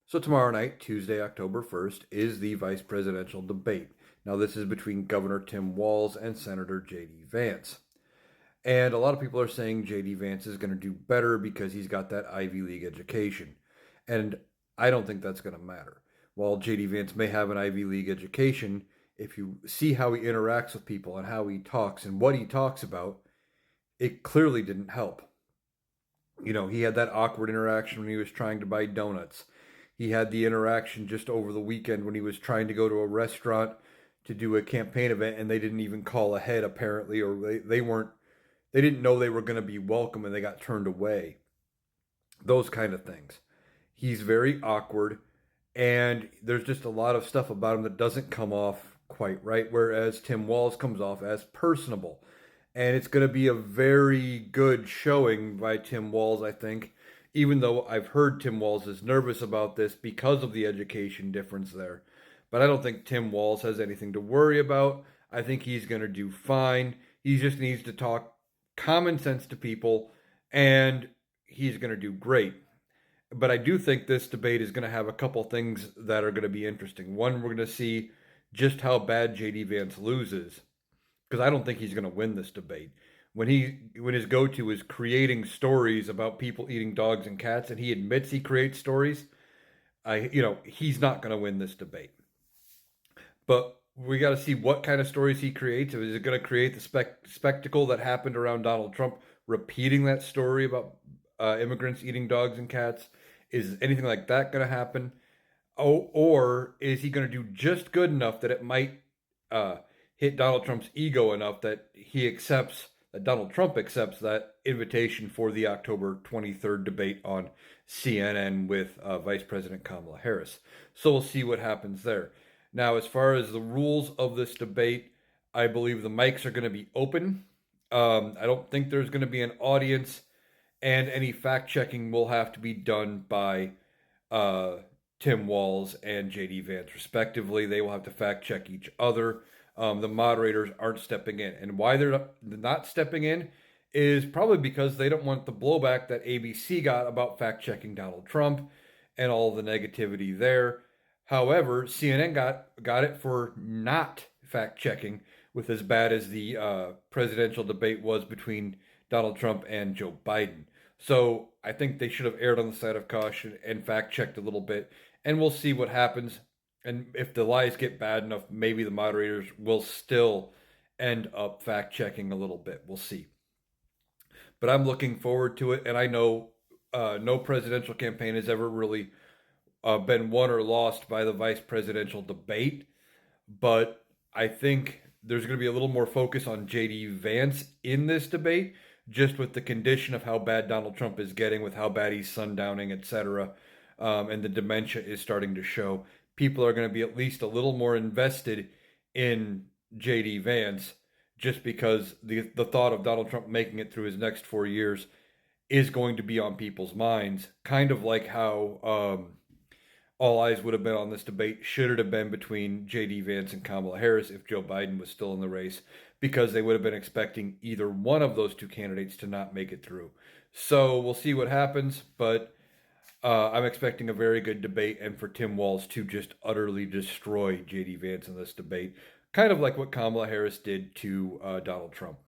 So tomorrow night, Tuesday, October 1st, is the vice presidential debate. Now, this is between Governor Tim Walz and Senator J.D. Vance. And a lot of people are saying J.D. Vance is going to do better because he's got that Ivy League education. And I don't think that's going to matter. While J.D. Vance may have an Ivy League education, if you see how he interacts with people and how he talks and what he talks about, it clearly didn't help. He had that awkward interaction when he was trying to buy donuts. He had the interaction just over the weekend when he was trying to go to a restaurant to do a campaign event and they didn't even call ahead apparently, or they didn't know they were going to be welcome and they got turned away. Those kind of things. He's very awkward, and there's just a lot of stuff about him that doesn't come off quite right, whereas Tim Walz comes off as personable. And it's going to be a very good showing by Tim Walz, I think, even though I've heard Tim Walz is nervous about this because of the education difference there. But I don't think Tim Walz has anything to worry about. I think he's going to do fine. He just needs to talk common sense to people, and he's going to do great. But I do think this debate is going to have a couple things that are going to be interesting. One, we're going to see just how bad JD Vance loses, because I don't think he's going to win this debate. When his go-to is creating stories about people eating dogs and cats, and he admits he creates stories, he's not going to win this debate. But we got to see what kind of stories he creates. Is it going to create the spectacle that happened around Donald Trump, repeating that story about immigrants eating dogs and cats? Is anything like that going to happen? Oh, or is he going to do just good enough that it might hit Donald Trump's ego enough that Donald Trump accepts that invitation for the October 23rd debate on CNN with Vice President Kamala Harris? So we'll see what happens there. Now, as far as the rules of this debate, I believe the mics are going to be open. I don't think there's going to be an audience, and any fact checking will have to be done by Tim Walz and JD Vance, respectively. They will have to fact check each other. The moderators aren't stepping in. And why they're not stepping in is probably because they don't want the blowback that ABC got about fact checking Donald Trump and all the negativity there. However, CNN got it for not fact checking, with as bad as the presidential debate was between Donald Trump and Joe Biden. So I think they should have erred on the side of caution and fact checked a little bit. And we'll see what happens. And if the lies get bad enough, maybe the moderators will still end up fact checking a little bit. We'll see. But I'm looking forward to it. And I know no presidential campaign has ever really been won or lost by the vice presidential debate. But I think there's going to be a little more focus on J.D. Vance in this debate, just with the condition of how bad Donald Trump is getting, with how bad he's sundowning, etc. And the dementia is starting to show. People are going to be at least a little more invested in J.D. Vance, just because the thought of Donald Trump making it through his next 4 years is going to be on people's minds. Kind of like how all eyes would have been on this debate should it have been between J.D. Vance and Kamala Harris if Joe Biden was still in the race, because they would have been expecting either one of those two candidates to not make it through. So we'll see what happens, but I'm expecting a very good debate and for Tim Walz to just utterly destroy J.D. Vance in this debate, kind of like what Kamala Harris did to Donald Trump.